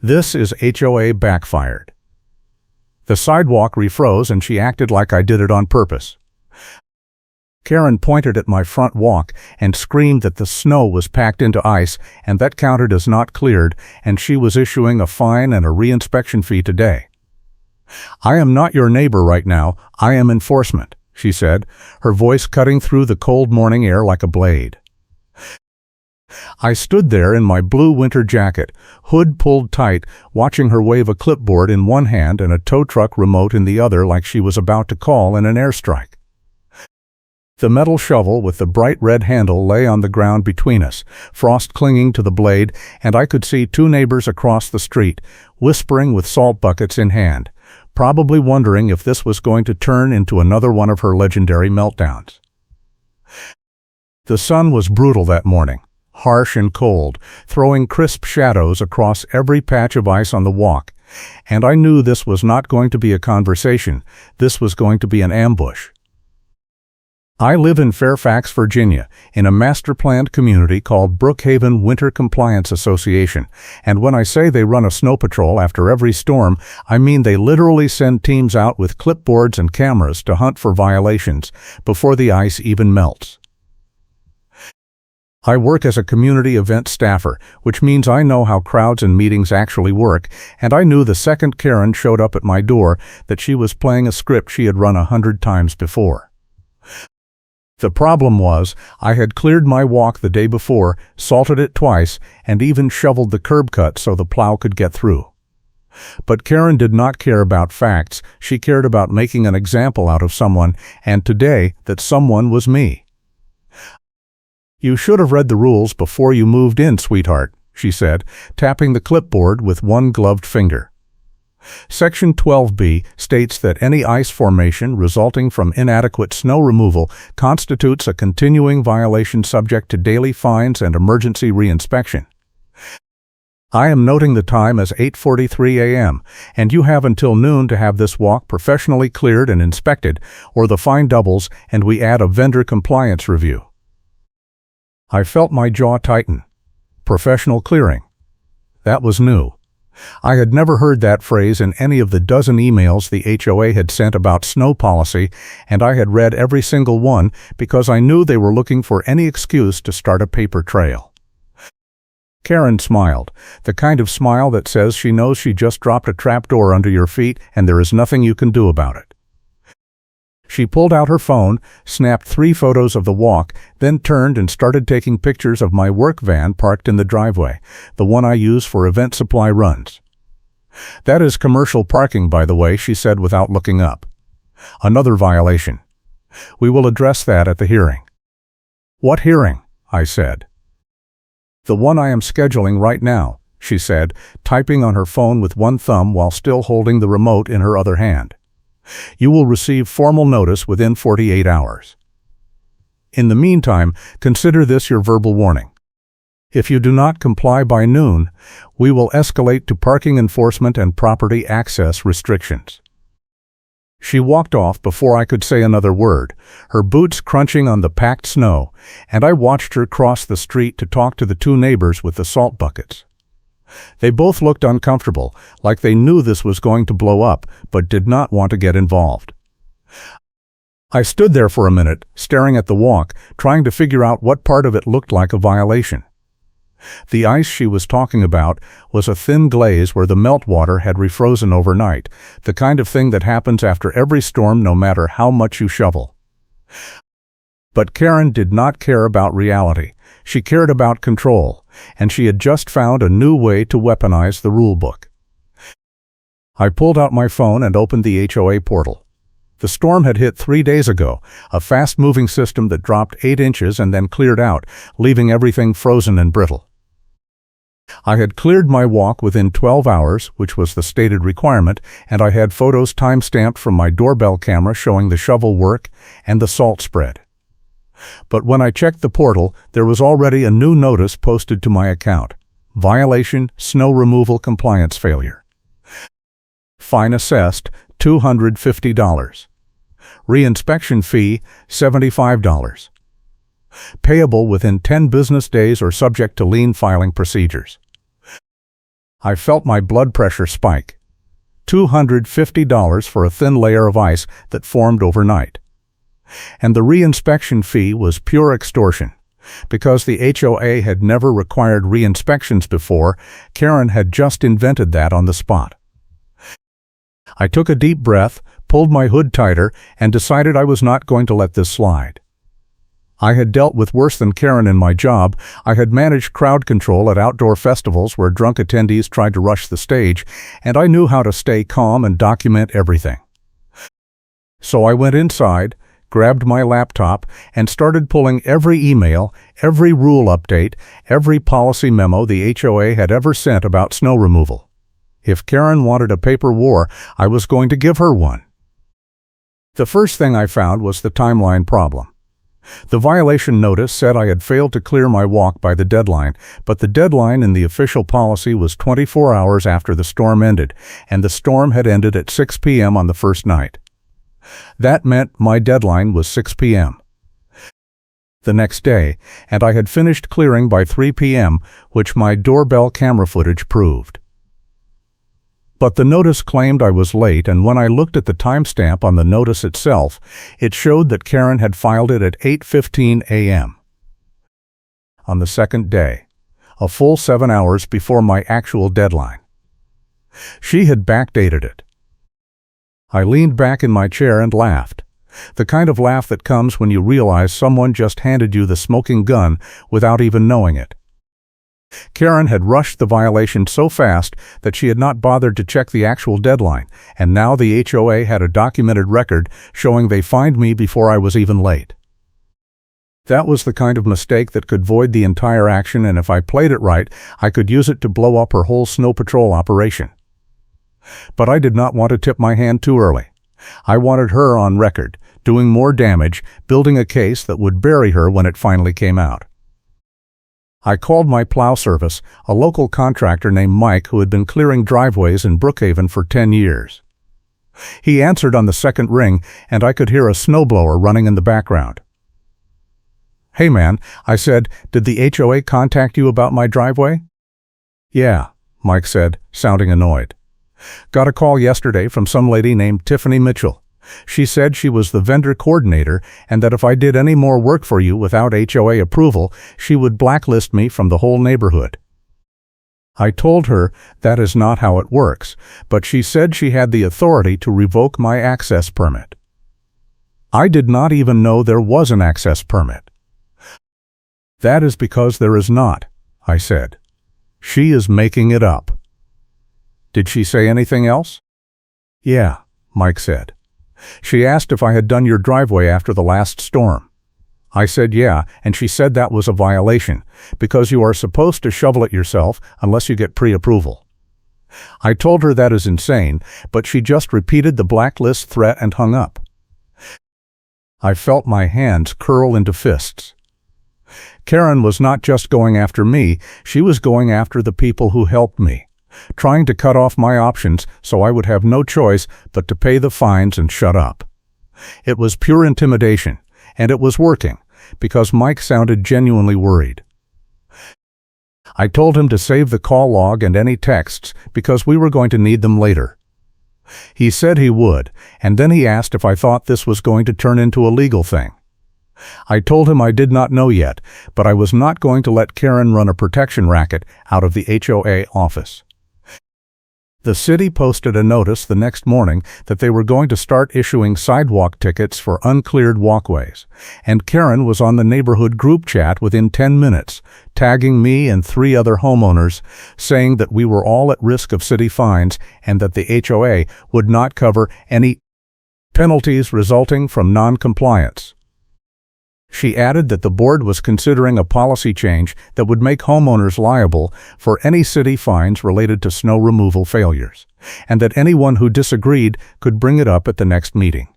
This is HOA backfired. The sidewalk refroze and she acted like I did it on purpose. Karen pointed at my front walk and screamed that the snow was packed into ice and that counted as not cleared, and she was issuing a fine and a reinspection fee today. "I am not your neighbor right now, I am enforcement," she said, her voice cutting through the cold morning air like a blade. I stood there in my blue winter jacket, hood pulled tight, watching her wave a clipboard in one hand and a tow truck remote in the other like she was about to call in an airstrike. The metal shovel with the bright red handle lay on the ground between us, frost clinging to the blade, and I could see two neighbors across the street, whispering with salt buckets in hand, probably wondering if this was going to turn into another one of her legendary meltdowns. The sun was brutal that morning, harsh and cold, throwing crisp shadows across every patch of ice on the walk, and I knew this was not going to be a conversation, this was going to be an ambush. I live in Fairfax, Virginia, in a master-planned community called Brookhaven Winter Compliance Association, and when I say they run a snow patrol after every storm, I mean they literally send teams out with clipboards and cameras to hunt for violations before the ice even melts. I work as a community event staffer, which means I know how crowds and meetings actually work, and I knew the second Karen showed up at my door that she was playing a script she had run 100 times before. The problem was, I had cleared my walk the day before, salted it twice, and even shoveled the curb cut so the plow could get through. But Karen did not care about facts, she cared about making an example out of someone, and today, that someone was me. "You should have read the rules before you moved in, sweetheart," she said, tapping the clipboard with one gloved finger. Section 12B states that any ice formation resulting from inadequate snow removal constitutes a continuing violation subject to daily fines and emergency reinspection. I am noting the time as 8:43 a.m., and you have until noon to have this walk professionally cleared and inspected, or the fine doubles and we add a vendor compliance review. I felt my jaw tighten. Professional clearing. That was new. I had never heard that phrase in any of the dozen emails the HOA had sent about snow policy, and I had read every single one because I knew they were looking for any excuse to start a paper trail. Karen smiled, the kind of smile that says she knows she just dropped a trapdoor under your feet and there is nothing you can do about it. She pulled out her phone, snapped 3 photos of the walk, then turned and started taking pictures of my work van parked in the driveway, the one I use for event supply runs. "That is commercial parking, by the way," she said without looking up. "Another violation. We will address that at the hearing." "What hearing?" I said. "The one I am scheduling right now," she said, typing on her phone with one thumb while still holding the remote in her other hand. "You will receive formal notice within 48 hours. In the meantime, consider this your verbal warning. If you do not comply by noon, we will escalate to parking enforcement and property access restrictions." She walked off before I could say another word, her boots crunching on the packed snow, and I watched her cross the street to talk to the two neighbors with the salt buckets. They both looked uncomfortable, like they knew this was going to blow up, but did not want to get involved. I stood there for a minute, staring at the walk, trying to figure out what part of it looked like a violation. The ice she was talking about was a thin glaze where the meltwater had refrozen overnight, the kind of thing that happens after every storm no matter how much you shovel. But Karen did not care about reality. She cared about control, and she had just found a new way to weaponize the rulebook. I pulled out my phone and opened the HOA portal. The storm had hit 3 days ago, a fast-moving system that dropped 8 inches and then cleared out, leaving everything frozen and brittle. I had cleared my walk within 12 hours, which was the stated requirement, and I had photos time-stamped from my doorbell camera showing the shovel work and the salt spread. But when I checked the portal, there was already a new notice posted to my account. Violation, snow removal compliance failure. Fine assessed, $250. Reinspection fee, $75. Payable within 10 business days or subject to lien filing procedures. I felt my blood pressure spike. $250 for a thin layer of ice that formed overnight. And the reinspection fee was pure extortion. Because the HOA had never required re-inspections before, Karen had just invented that on the spot. I took a deep breath, pulled my hood tighter, and decided I was not going to let this slide. I had dealt with worse than Karen in my job. I had managed crowd control at outdoor festivals where drunk attendees tried to rush the stage, and I knew how to stay calm and document everything. So I went inside, grabbed my laptop, and started pulling every email, every rule update, every policy memo the HOA had ever sent about snow removal. If Karen wanted a paper war, I was going to give her one. The first thing I found was the timeline problem. The violation notice said I had failed to clear my walk by the deadline, but the deadline in the official policy was 24 hours after the storm ended, and the storm had ended at 6 p.m. on the first night. That meant my deadline was 6 p.m. the next day, and I had finished clearing by 3 p.m., which my doorbell camera footage proved. But the notice claimed I was late, and when I looked at the timestamp on the notice itself, it showed that Karen had filed it at 8:15 a.m. on the second day, a full 7 hours before my actual deadline. She had backdated it. I leaned back in my chair and laughed. The kind of laugh that comes when you realize someone just handed you the smoking gun without even knowing it. Karen had rushed the violation so fast that she had not bothered to check the actual deadline, and now the HOA had a documented record showing they fined me before I was even late. That was the kind of mistake that could void the entire action, and if I played it right, I could use it to blow up her whole snow patrol operation. But I did not want to tip my hand too early. I wanted her on record, doing more damage, building a case that would bury her when it finally came out. I called my plow service, a local contractor named Mike who had been clearing driveways in Brookhaven for 10 years. He answered on the second ring, and I could hear a snowblower running in the background. "Hey man," I said, "did the HOA contact you about my driveway?" "Yeah," Mike said, sounding annoyed. "Got a call yesterday from some lady named Tiffany Mitchell. She said she was the vendor coordinator and that if I did any more work for you without HOA approval, she would blacklist me from the whole neighborhood." I told her that is not how it works, but she said she had the authority to revoke my access permit. I did not even know there was an access permit. "That is because there is not," I said. "She is making it up." "Did she say anything else?" "Yeah," Mike said. "She asked if I had done your driveway after the last storm. I said yeah, and she said that was a violation, because you are supposed to shovel it yourself unless you get pre-approval. I told her that is insane, but she just repeated the blacklist threat and hung up. I felt my hands curl into fists. Karen was not just going after me, she was going after the people who helped me, trying to cut off my options so I would have no choice but to pay the fines and shut up. It was pure intimidation, and it was working, because Mike sounded genuinely worried. I told him to save the call log and any texts because we were going to need them later. He said he would, and then he asked if I thought this was going to turn into a legal thing. I told him I did not know yet, but I was not going to let Karen run a protection racket out of the HOA office. The city posted a notice the next morning that they were going to start issuing sidewalk tickets for uncleared walkways, and Karen was on the neighborhood group chat within 10 minutes, tagging me and 3 other homeowners, saying that we were all at risk of city fines and that the HOA would not cover any penalties resulting from non-compliance. She added that the board was considering a policy change that would make homeowners liable for any city fines related to snow removal failures, and that anyone who disagreed could bring it up at the next meeting.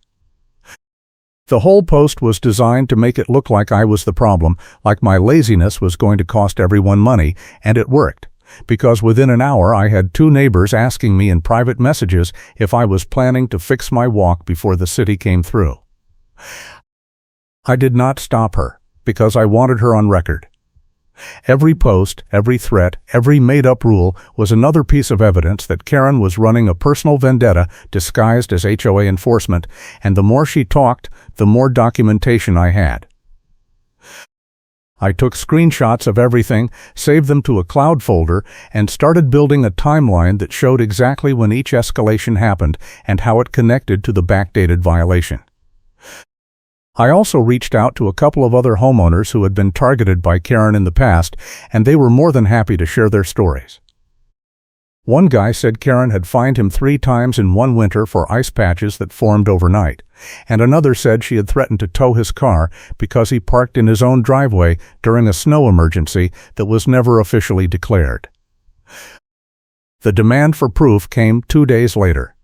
The whole post was designed to make it look like I was the problem, like my laziness was going to cost everyone money, and it worked, because within an hour I had 2 neighbors asking me in private messages if I was planning to fix my walk before the city came through. I did not stop her, because I wanted her on record. Every post, every threat, every made-up rule was another piece of evidence that Karen was running a personal vendetta disguised as HOA enforcement, and the more she talked, the more documentation I had. I took screenshots of everything, saved them to a cloud folder, and started building a timeline that showed exactly when each escalation happened and how it connected to the backdated violation. I also reached out to a couple of other homeowners who had been targeted by Karen in the past, and they were more than happy to share their stories. One guy said Karen had fined him 3 times in one winter for ice patches that formed overnight, and another said she had threatened to tow his car because he parked in his own driveway during a snow emergency that was never officially declared. The demand for proof came 2 days later.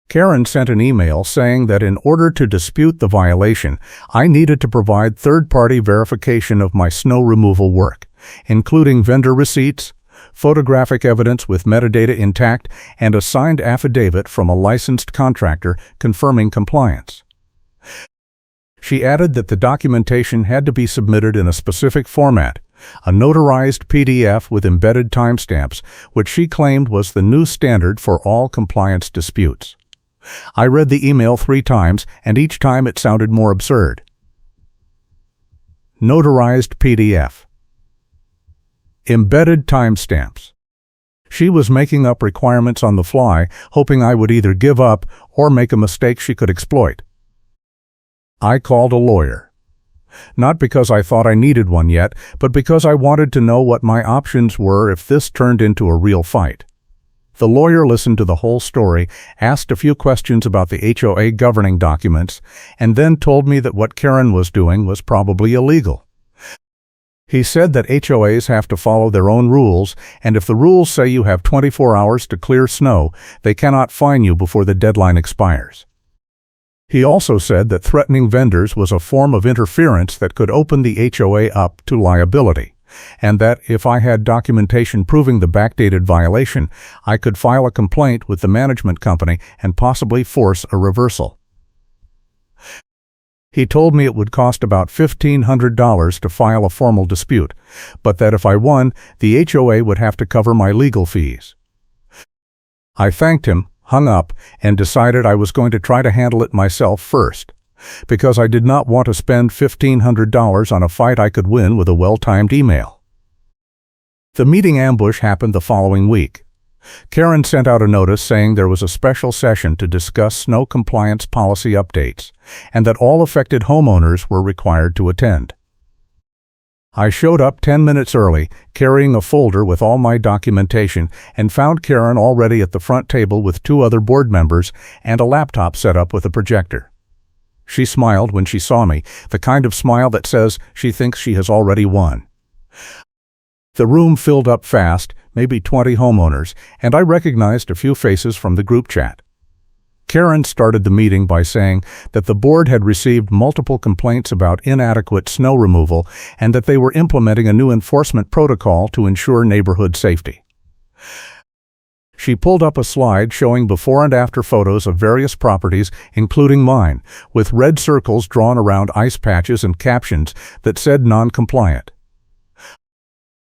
Karen sent an email saying that in order to dispute the violation, I needed to provide third-party verification of my snow removal work, including vendor receipts, photographic evidence with metadata intact, and a signed affidavit from a licensed contractor confirming compliance. She added that the documentation had to be submitted in a specific format, a notarized PDF with embedded timestamps, which she claimed was the new standard for all compliance disputes. I read the email 3 times, and each time it sounded more absurd. Notarized PDF. Embedded timestamps. She was making up requirements on the fly, hoping I would either give up or make a mistake she could exploit. I called a lawyer. Not because I thought I needed one yet, but because I wanted to know what my options were if this turned into a real fight. The lawyer listened to the whole story, asked a few questions about the HOA governing documents, and then told me that what Karen was doing was probably illegal. He said that HOAs have to follow their own rules, and if the rules say you have 24 hours to clear snow, they cannot fine you before the deadline expires. He also said that threatening vendors was a form of interference that could open the HOA up to liability, and that if I had documentation proving the backdated violation, I could file a complaint with the management company and possibly force a reversal. He told me it would cost about $1,500 to file a formal dispute, but that if I won, the HOA would have to cover my legal fees. I thanked him, hung up, and decided I was going to try to handle it myself first, because I did not want to spend $1,500 on a fight I could win with a well-timed email. The meeting ambush happened the following week. Karen sent out a notice saying there was a special session to discuss snow compliance policy updates, and that all affected homeowners were required to attend. I showed up 10 minutes early, carrying a folder with all my documentation, and found Karen already at the front table with 2 other board members and a laptop set up with a projector. She smiled when she saw me, the kind of smile that says she thinks she has already won. The room filled up fast, maybe 20 homeowners, and I recognized a few faces from the group chat. Karen started the meeting by saying that the board had received multiple complaints about inadequate snow removal and that they were implementing a new enforcement protocol to ensure neighborhood safety. She pulled up a slide showing before and after photos of various properties, including mine, with red circles drawn around ice patches and captions that said non-compliant.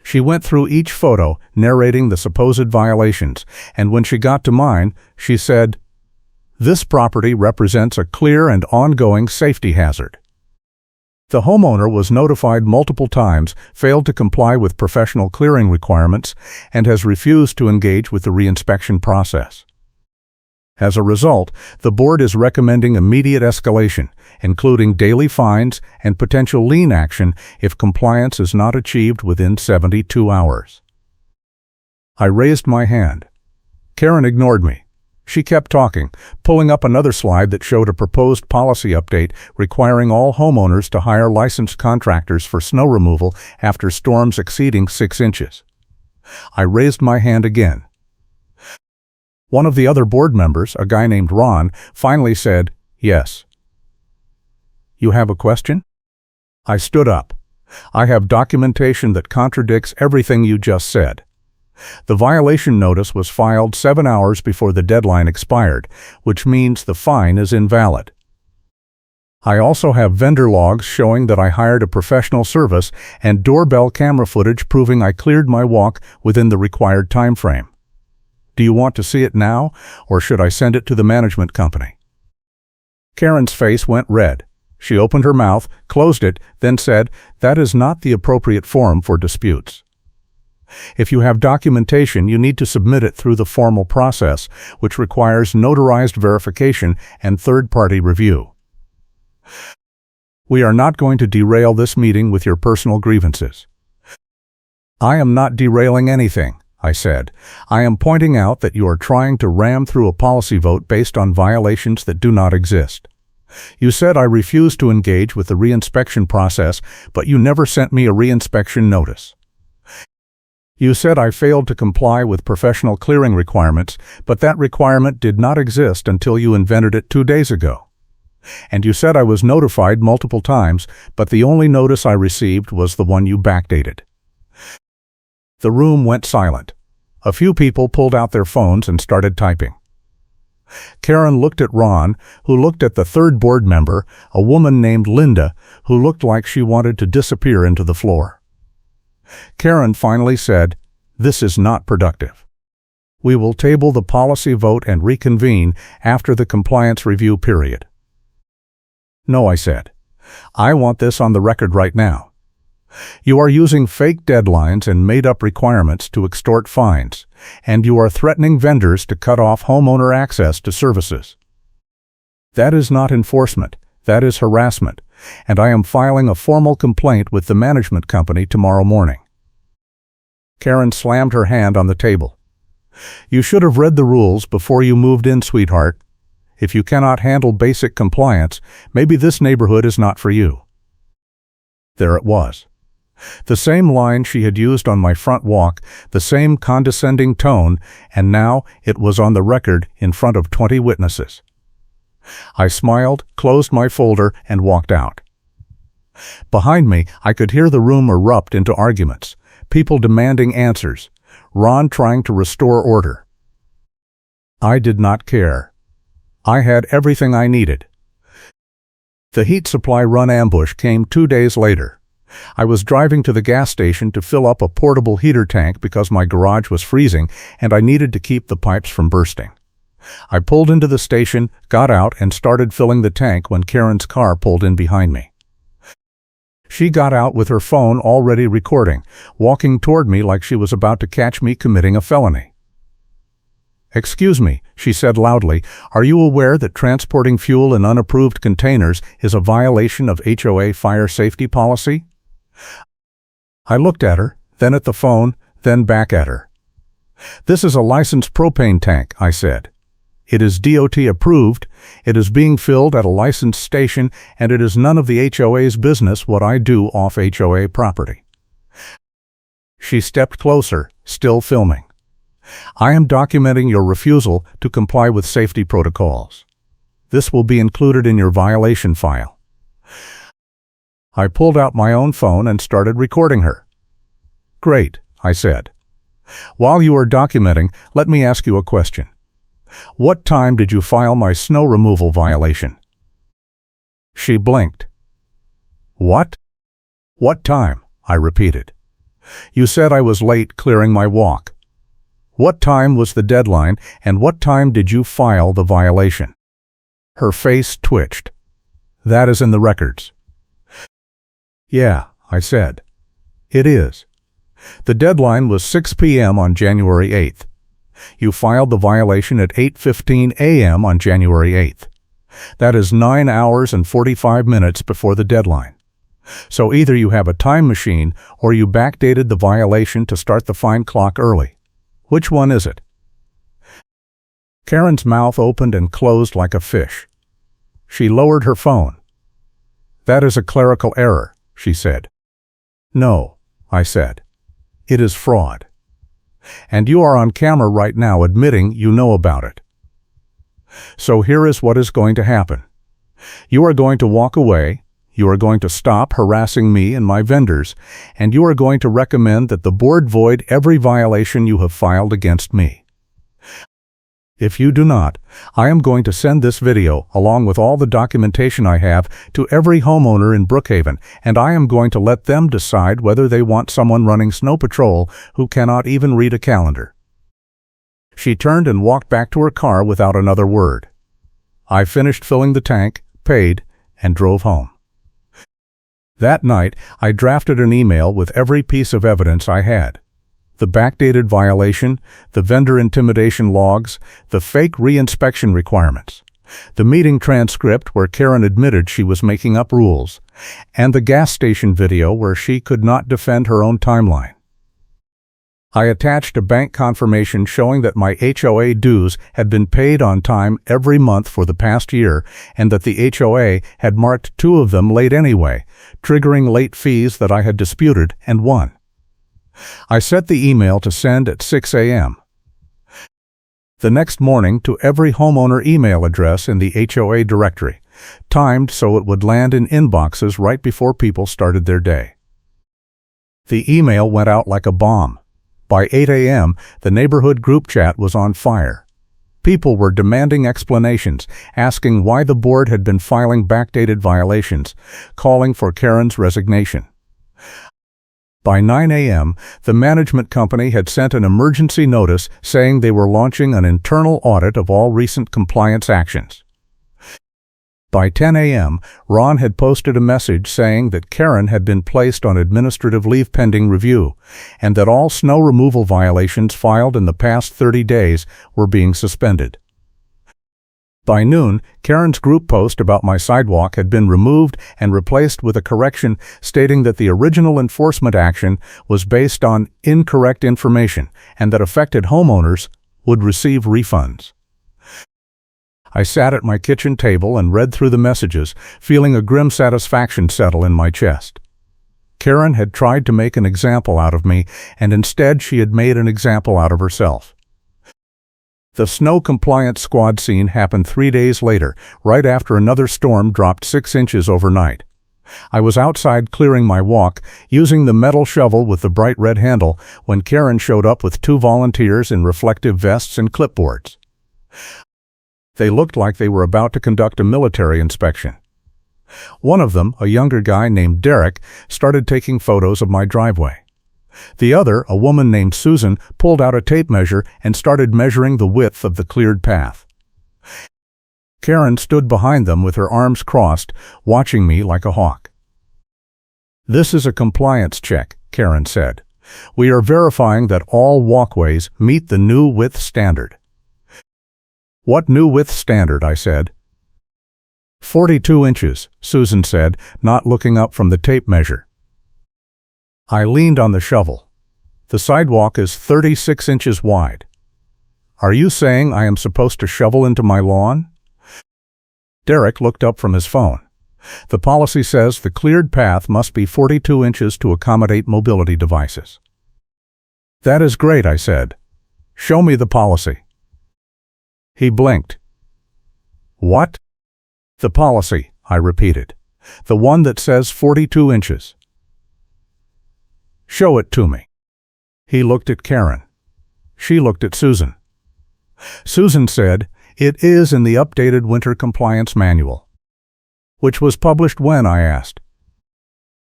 She went through each photo, narrating the supposed violations, and when she got to mine, she said, "This property represents a clear and ongoing safety hazard." The homeowner was notified multiple times, failed to comply with professional clearing requirements, and has refused to engage with the reinspection process. As a result, the board is recommending immediate escalation, including daily fines and potential lien action if compliance is not achieved within 72 hours. I raised my hand. Karen ignored me. She kept talking, pulling up another slide that showed a proposed policy update requiring all homeowners to hire licensed contractors for snow removal after storms exceeding 6 inches. I raised my hand again. One of the other board members, a guy named Ron, finally said, "Yes." "You have a question?" I stood up. "I have documentation that contradicts everything you just said. The violation notice was filed 7 hours before the deadline expired, which means the fine is invalid." I also have vendor logs showing that I hired a professional service and doorbell camera footage proving I cleared my walk within the required time frame. Do you want to see it now, or should I send it to the management company? Karen's face went red. She opened her mouth, closed it, then said, "That is not the appropriate forum for disputes. If you have documentation, you need to submit it through the formal process, which requires notarized verification and third-party review. We are not going to derail this meeting with your personal grievances." "I am not derailing anything," I said. "I am pointing out that you are trying to ram through a policy vote based on violations that do not exist. You said I refused to engage with the reinspection process, but you never sent me a reinspection notice. You said I failed to comply with professional clearing requirements, but that requirement did not exist until you invented it 2 days ago. And you said I was notified multiple times, but the only notice I received was the one you backdated." The room went silent. A few people pulled out their phones and started typing. Karen looked at Ron, who looked at the third board member, a woman named Linda, who looked like she wanted to disappear into the floor. Karen finally said, "This is not productive. We will table the policy vote and reconvene after the compliance review period." "No," I said. "I want this on the record right now. You are using fake deadlines and made-up requirements to extort fines, and you are threatening vendors to cut off homeowner access to services. That is not enforcement, that is harassment, and I am filing a formal complaint with the management company tomorrow morning." Karen slammed her hand on the table. "You should have read the rules before you moved in, sweetheart. If you cannot handle basic compliance, maybe this neighborhood is not for you." There it was. The same line she had used on my front walk, the same condescending tone, and now it was on the record in front of 20 witnesses. I smiled, closed my folder, and walked out. Behind me, I could hear the room erupt into arguments, people demanding answers, Ron trying to restore order. I did not care. I had everything I needed. The heat supply run ambush came 2 days later. I was driving to the gas station to fill up a portable heater tank because my garage was freezing and I needed to keep the pipes from bursting. I pulled into the station, got out, and started filling the tank when Karen's car pulled in behind me. She got out with her phone already recording, walking toward me like she was about to catch me committing a felony. "Excuse me," she said loudly, "are you aware that transporting fuel in unapproved containers is a violation of HOA fire safety policy?" I looked at her, then at the phone, then back at her. "This is a licensed propane tank," I said. "It is DOT approved, it is being filled at a licensed station, and it is none of the HOA's business what I do off HOA property." She stepped closer, still filming. "I am documenting your refusal to comply with safety protocols. This will be included in your violation file." I pulled out my own phone and started recording her. "Great," I said. "While you are documenting, let me ask you a question. What time did you file my snow removal violation?" She blinked. "What? What time?" I repeated. "You said I was late clearing my walk. What time was the deadline, and what time did you file the violation?" Her face twitched. "That is in the records." "Yeah," I said. "It is. The deadline was 6 p.m. on January 8th. You filed the violation at 8:15 a.m. on January 8th. That is 9 hours and 45 minutes before the deadline. So either you have a time machine or you backdated the violation to start the fine clock early. Which one is it?" Karen's mouth opened and closed like a fish. She lowered her phone. "That is a clerical error," she said. "No," I said. "It is fraud. And you are on camera right now admitting you know about it. So here is what is going to happen. You are going to walk away, you are going to stop harassing me and my vendors, and you are going to recommend that the board void every violation you have filed against me. If you do not, I am going to send this video, along with all the documentation I have, to every homeowner in Brookhaven, and I am going to let them decide whether they want someone running snow patrol who cannot even read a calendar." She turned and walked back to her car without another word. I finished filling the tank, paid, and drove home. That night, I drafted an email with every piece of evidence I had. The backdated violation, the vendor intimidation logs, the fake reinspection requirements, the meeting transcript where Karen admitted she was making up rules, and the gas station video where she could not defend her own timeline. I attached a bank confirmation showing that my HOA dues had been paid on time every month for the past year and that the HOA had marked 2 of them late anyway, triggering late fees that I had disputed and won. I set the email to send at 6 a.m. the next morning to every homeowner email address in the HOA directory, timed so it would land in inboxes right before people started their day. The email went out like a bomb. By 8 a.m., the neighborhood group chat was on fire. People were demanding explanations, asking why the board had been filing backdated violations, calling for Karen's resignation. By 9 a.m., the management company had sent an emergency notice saying they were launching an internal audit of all recent compliance actions. By 10 a.m., Ron had posted a message saying that Karen had been placed on administrative leave pending review, and that all snow removal violations filed in the past 30 days were being suspended. By noon, Karen's group post about my sidewalk had been removed and replaced with a correction stating that the original enforcement action was based on incorrect information and that affected homeowners would receive refunds. I sat at my kitchen table and read through the messages, feeling a grim satisfaction settle in my chest. Karen had tried to make an example out of me, and instead she had made an example out of herself. The snow compliance squad scene happened 3 days later, right after another storm dropped 6 inches overnight. I was outside clearing my walk, using the metal shovel with the bright red handle, when Karen showed up with 2 volunteers in reflective vests and clipboards. They looked like they were about to conduct a military inspection. One of them, a younger guy named Derek, started taking photos of my driveway. The other, a woman named Susan, pulled out a tape measure and started measuring the width of the cleared path. Karen stood behind them with her arms crossed, watching me like a hawk. "This is a compliance check," Karen said. "We are verifying that all walkways meet the new width standard." "What new width standard?" I said. 42 inches, Susan said, not looking up from the tape measure. I leaned on the shovel. "The sidewalk is 36 inches wide. Are you saying I am supposed to shovel into my lawn?" Derek looked up from his phone. "The policy says the cleared path must be 42 inches to accommodate mobility devices." "That is great," I said. "Show me the policy." He blinked. "What?" "The policy," I repeated. "The one that says 42 inches. Show it to me." He looked at Karen. She looked at Susan. Susan said, "It is in the updated Winter Compliance Manual." "Which was published when?" I asked.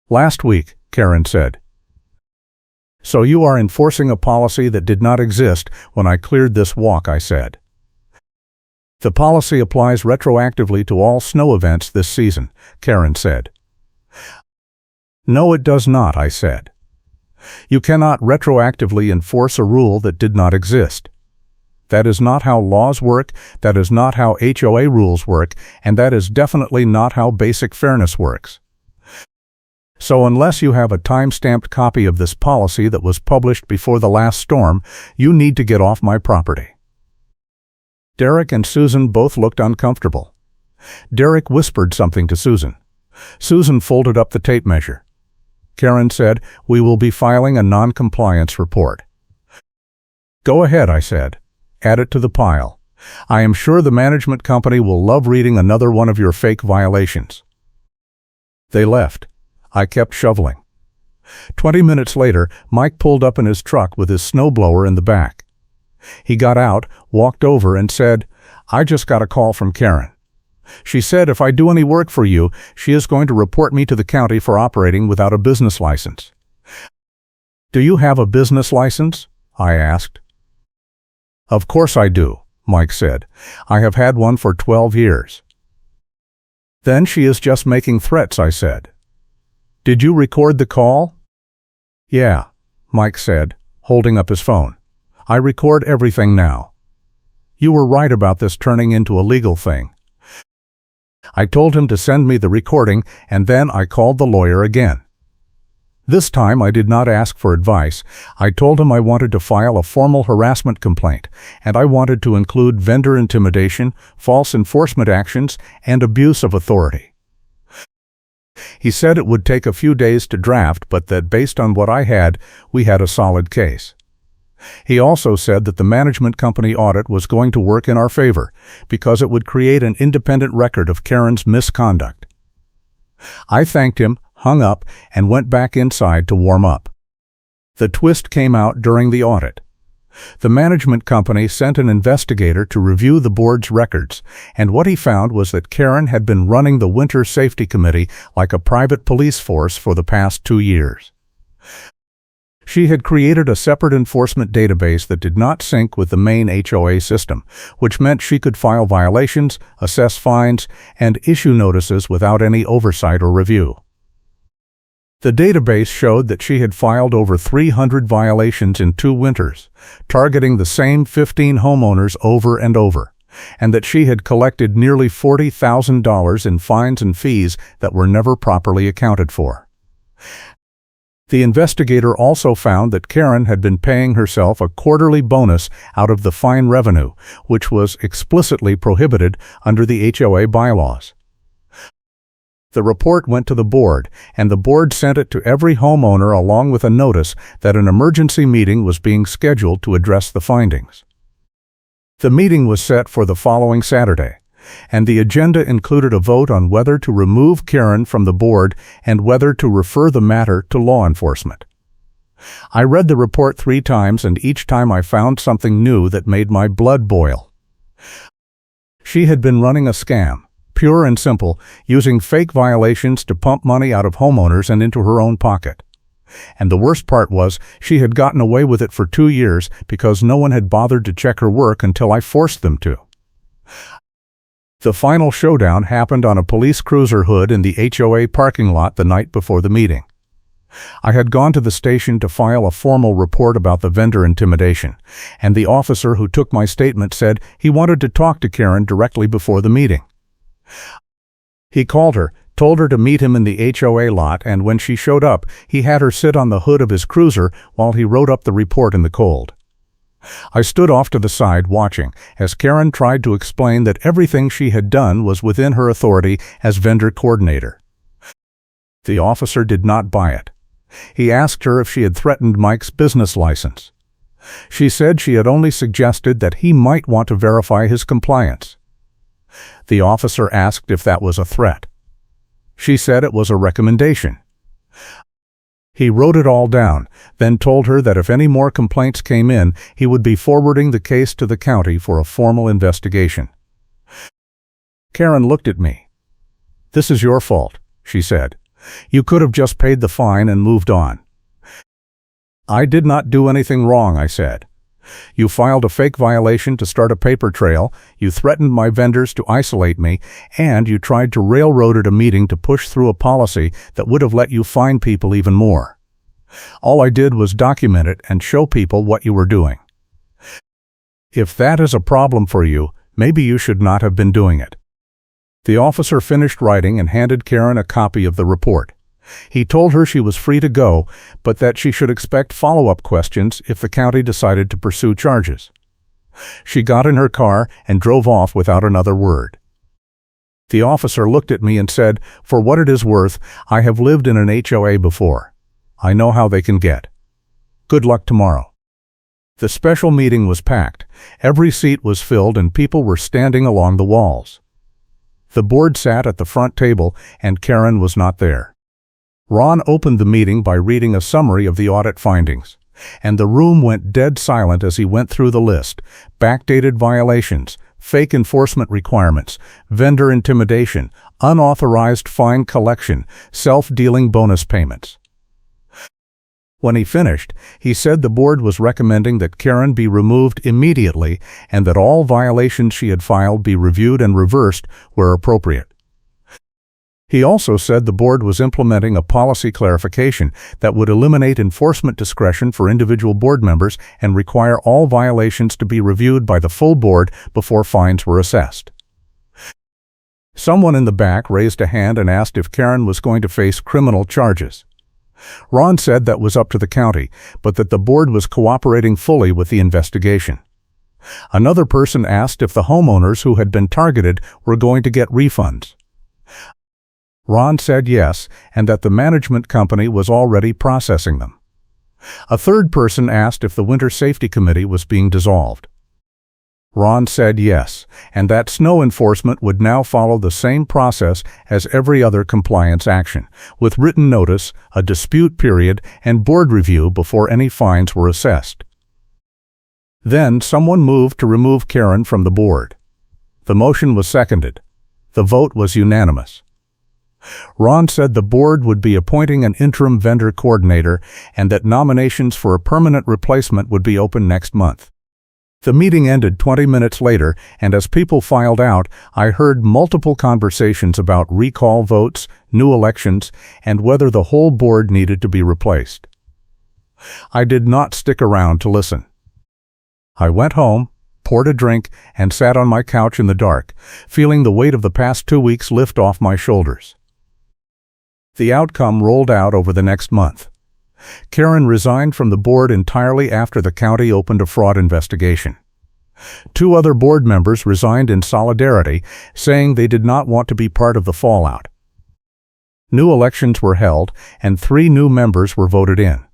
"Last week," Karen said. "So you are enforcing a policy that did not exist when I cleared this walk," I said. "The policy applies retroactively to all snow events this season," Karen said. "No, it does not," I said. "You cannot retroactively enforce a rule that did not exist. That is not how laws work, that is not how HOA rules work, and that is definitely not how basic fairness works. So unless you have a time-stamped copy of this policy that was published before the last storm, you need to get off my property." Derek and Susan both looked uncomfortable. Derek whispered something to Susan. Susan folded up the tape measure. Karen said, "We will be filing a non-compliance report." "Go ahead," I said. "Add it to the pile. I am sure the management company will love reading another one of your fake violations." They left. I kept shoveling. 20 minutes later, Mike pulled up in his truck with his snowblower in the back. He got out, walked over, and said, "I just got a call from Karen. She said if I do any work for you, she is going to report me to the county for operating without a business license." "Do you have a business license?" I asked. "Of course I do," Mike said. "I have had one for 12 years. "Then she is just making threats," I said. "Did you record the call?" "Yeah," Mike said, holding up his phone. "I record everything now. You were right about this turning into a legal thing." I told him to send me the recording, and then I called the lawyer again. This time I did not ask for advice. I told him I wanted to file a formal harassment complaint, and I wanted to include vendor intimidation, false enforcement actions, and abuse of authority. He said it would take a few days to draft, but that based on what I had, we had a solid case. He also said that the management company audit was going to work in our favor because it would create an independent record of Karen's misconduct. I thanked him, hung up, and went back inside to warm up. The twist came out during the audit. The management company sent an investigator to review the board's records, and what he found was that Karen had been running the Winter Safety Committee like a private police force for the past 2 years. She had created a separate enforcement database that did not sync with the main HOA system, which meant she could file violations, assess fines, and issue notices without any oversight or review. The database showed that she had filed over 300 violations in 2 winters, targeting the same 15 homeowners over and over, and that she had collected nearly $40,000 in fines and fees that were never properly accounted for. The investigator also found that Karen had been paying herself a quarterly bonus out of the fine revenue, which was explicitly prohibited under the HOA bylaws. The report went to the board, and the board sent it to every homeowner along with a notice that an emergency meeting was being scheduled to address the findings. The meeting was set for the following Saturday, and the agenda included a vote on whether to remove Karen from the board and whether to refer the matter to law enforcement. I read the report 3 times, and each time I found something new that made my blood boil. She had been running a scam, pure and simple, using fake violations to pump money out of homeowners and into her own pocket. And the worst part was, she had gotten away with it for 2 years because no one had bothered to check her work until I forced them to. The final showdown happened on a police cruiser hood in the HOA parking lot the night before the meeting. I had gone to the station to file a formal report about the vendor intimidation, and the officer who took my statement said he wanted to talk to Karen directly before the meeting. He called her, told her to meet him in the HOA lot, and when she showed up, he had her sit on the hood of his cruiser while he wrote up the report in the cold. I stood off to the side watching as Karen tried to explain that everything she had done was within her authority as vendor coordinator. The officer did not buy it. He asked her if she had threatened Mike's business license. She said she had only suggested that he might want to verify his compliance. The officer asked if that was a threat. She said it was a recommendation. He wrote it all down, then told her that if any more complaints came in, he would be forwarding the case to the county for a formal investigation. Karen looked at me. "This is your fault," she said. "You could have just paid the fine and moved on." "I did not do anything wrong," I said. "You filed a fake violation to start a paper trail, you threatened my vendors to isolate me, and you tried to railroad at a meeting to push through a policy that would have let you fine people even more. All I did was document it and show people what you were doing. If that is a problem for you, maybe you should not have been doing it." The officer finished writing and handed Karen a copy of the report. He told her she was free to go, but that she should expect follow-up questions if the county decided to pursue charges. She got in her car and drove off without another word. The officer looked at me and said, "For what it is worth, I have lived in an HOA before. I know how they can get. Good luck tomorrow." The special meeting was packed. Every seat was filled and people were standing along the walls. The board sat at the front table and Karen was not there. Ron opened the meeting by reading a summary of the audit findings. And the room went dead silent as he went through the list: backdated violations, fake enforcement requirements, vendor intimidation, unauthorized fine collection, self-dealing bonus payments. When he finished, he said the board was recommending that Karen be removed immediately and that all violations she had filed be reviewed and reversed where appropriate. He also said the board was implementing a policy clarification that would eliminate enforcement discretion for individual board members and require all violations to be reviewed by the full board before fines were assessed. Someone in the back raised a hand and asked if Karen was going to face criminal charges. Ron said that was up to the county, but that the board was cooperating fully with the investigation. Another person asked if the homeowners who had been targeted were going to get refunds. Ron said yes, and that the management company was already processing them. A third person asked if the Winter Safety Committee was being dissolved. Ron said yes, and that snow enforcement would now follow the same process as every other compliance action, with written notice, a dispute period, and board review before any fines were assessed. Then someone moved to remove Karen from the board. The motion was seconded. The vote was unanimous. Ron said the board would be appointing an interim vendor coordinator and that nominations for a permanent replacement would be open next month. The meeting ended 20 minutes later, and as people filed out, I heard multiple conversations about recall votes, new elections, and whether the whole board needed to be replaced. I did not stick around to listen. I went home, poured a drink, and sat on my couch in the dark, feeling the weight of the past 2 weeks lift off my shoulders. The outcome rolled out over the next month. Karen resigned from the board entirely after the county opened a fraud investigation. 2 other board members resigned in solidarity, saying they did not want to be part of the fallout. New elections were held, and 3 new members were voted in,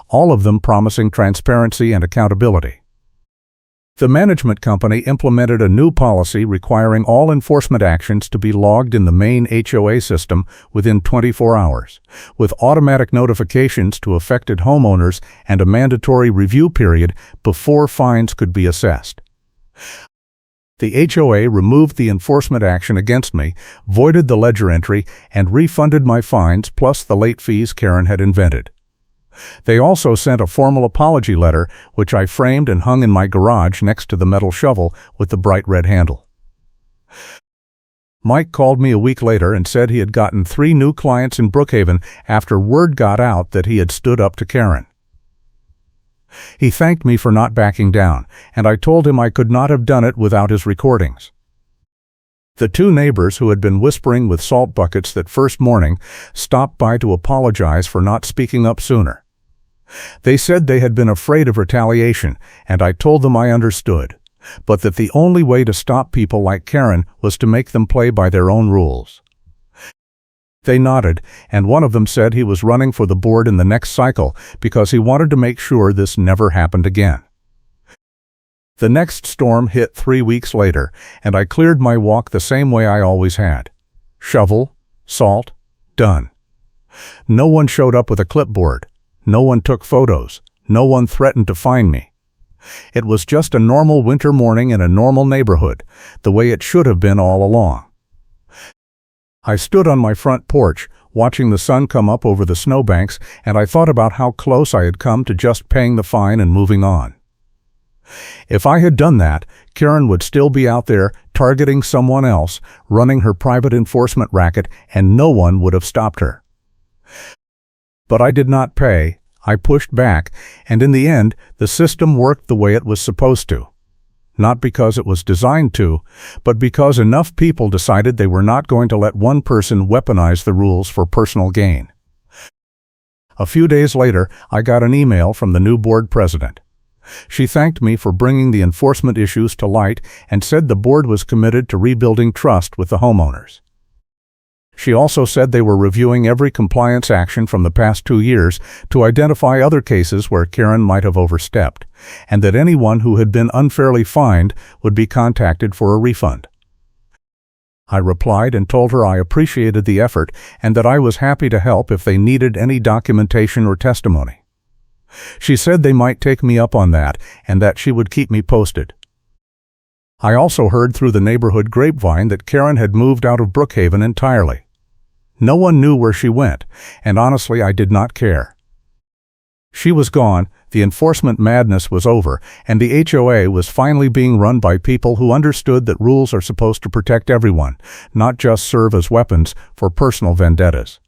all of them promising transparency and accountability. The management company implemented a new policy requiring all enforcement actions to be logged in the main HOA system within 24 hours, with automatic notifications to affected homeowners and a mandatory review period before fines could be assessed. The HOA removed the enforcement action against me, voided the ledger entry, and refunded my fines plus the late fees Karen had invented. They also sent a formal apology letter, which I framed and hung in my garage next to the metal shovel with the bright red handle. Mike called me a week later and said he had gotten 3 new clients in Brookhaven after word got out that he had stood up to Karen. He thanked me for not backing down, and I told him I could not have done it without his recordings. The 2 neighbors who had been whispering with salt buckets that first morning stopped by to apologize for not speaking up sooner. They said they had been afraid of retaliation, and I told them I understood, but that the only way to stop people like Karen was to make them play by their own rules. They nodded, and one of them said he was running for the board in the next cycle because he wanted to make sure this never happened again. The next storm hit 3 weeks later, and I cleared my walk the same way I always had. Shovel, salt, done. No one showed up with a clipboard. No one took photos. No one threatened to fine me. It was just a normal winter morning in a normal neighborhood, the way it should have been all along. I stood on my front porch, watching the sun come up over the snowbanks, and I thought about how close I had come to just paying the fine and moving on. If I had done that, Karen would still be out there targeting someone else, running her private enforcement racket, and no one would have stopped her. But I did not pay. I pushed back, and in the end, the system worked the way it was supposed to. Not because it was designed to, but because enough people decided they were not going to let one person weaponize the rules for personal gain. A few days later, I got an email from the new board president. She thanked me for bringing the enforcement issues to light and said the board was committed to rebuilding trust with the homeowners. She also said they were reviewing every compliance action from the past 2 years to identify other cases where Karen might have overstepped, and that anyone who had been unfairly fined would be contacted for a refund. I replied and told her I appreciated the effort and that I was happy to help if they needed any documentation or testimony. She said they might take me up on that and that she would keep me posted. I also heard through the neighborhood grapevine that Karen had moved out of Brookhaven entirely. No one knew where she went, and honestly I did not care. She was gone, the enforcement madness was over, and the HOA was finally being run by people who understood that rules are supposed to protect everyone, not just serve as weapons for personal vendettas.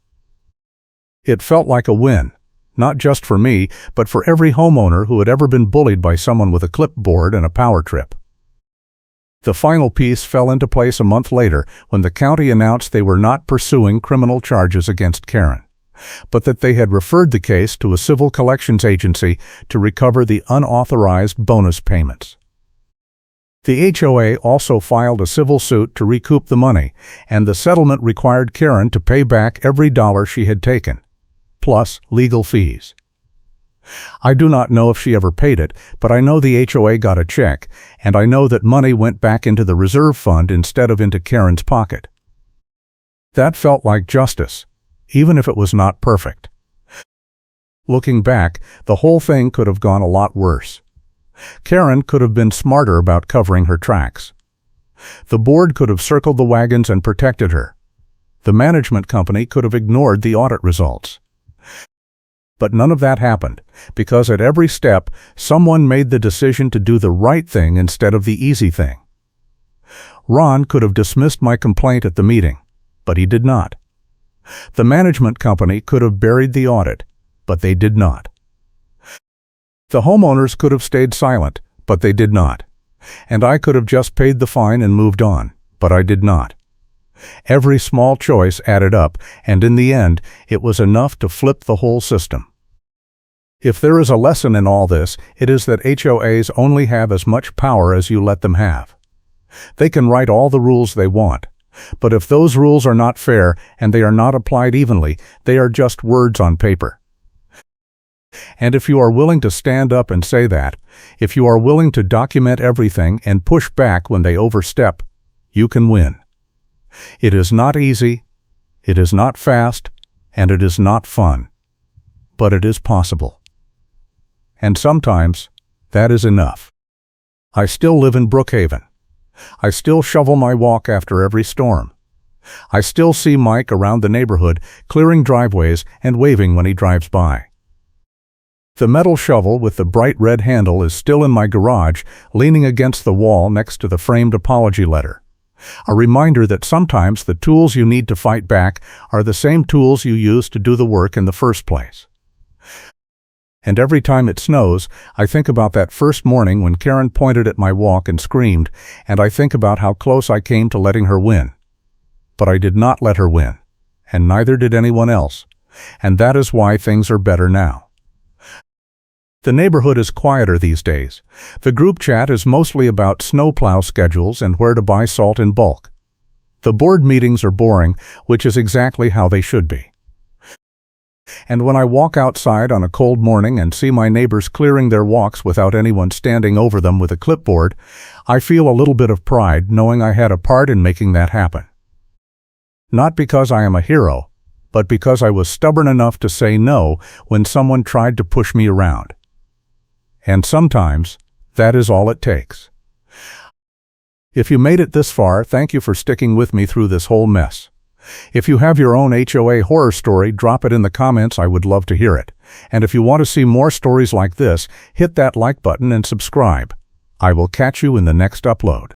It felt like a win, not just for me, but for every homeowner who had ever been bullied by someone with a clipboard and a power trip. The final piece fell into place a month later when the county announced they were not pursuing criminal charges against Karen, but that they had referred the case to a civil collections agency to recover the unauthorized bonus payments. The HOA also filed a civil suit to recoup the money, and the settlement required Karen to pay back every dollar she had taken, plus legal fees. I do not know if she ever paid it, but I know the HOA got a check, and I know that money went back into the reserve fund instead of into Karen's pocket. That felt like justice, even if it was not perfect. Looking back, the whole thing could have gone a lot worse. Karen could have been smarter about covering her tracks. The board could have circled the wagons and protected her. The management company could have ignored the audit results. But none of that happened, because at every step, someone made the decision to do the right thing instead of the easy thing. Ron could have dismissed my complaint at the meeting, but he did not. The management company could have buried the audit, but they did not. The homeowners could have stayed silent, but they did not. And I could have just paid the fine and moved on, but I did not. Every small choice added up, and in the end, it was enough to flip the whole system. If there is a lesson in all this, it is that HOAs only have as much power as you let them have. They can write all the rules they want, but if those rules are not fair and they are not applied evenly, they are just words on paper. And if you are willing to stand up and say that, if you are willing to document everything and push back when they overstep, you can win. It is not easy, it is not fast, and it is not fun. But it is possible. And sometimes, that is enough. I still live in Brookhaven. I still shovel my walk after every storm. I still see Mike around the neighborhood, clearing driveways and waving when he drives by. The metal shovel with the bright red handle is still in my garage, leaning against the wall next to the framed apology letter. A reminder that sometimes the tools you need to fight back are the same tools you used to do the work in the first place. And every time it snows, I think about that first morning when Karen pointed at my walk and screamed, and I think about how close I came to letting her win. But I did not let her win, and neither did anyone else, and that is why things are better now. The neighborhood is quieter these days. The group chat is mostly about snowplow schedules and where to buy salt in bulk. The board meetings are boring, which is exactly how they should be. And when I walk outside on a cold morning and see my neighbors clearing their walks without anyone standing over them with a clipboard, I feel a little bit of pride knowing I had a part in making that happen. Not because I am a hero, but because I was stubborn enough to say no when someone tried to push me around. And sometimes, that is all it takes. If you made it this far, thank you for sticking with me through this whole mess. If you have your own HOA horror story, drop it in the comments. I would love to hear it. And if you want to see more stories like this, hit that like button and subscribe. I will catch you in the next upload.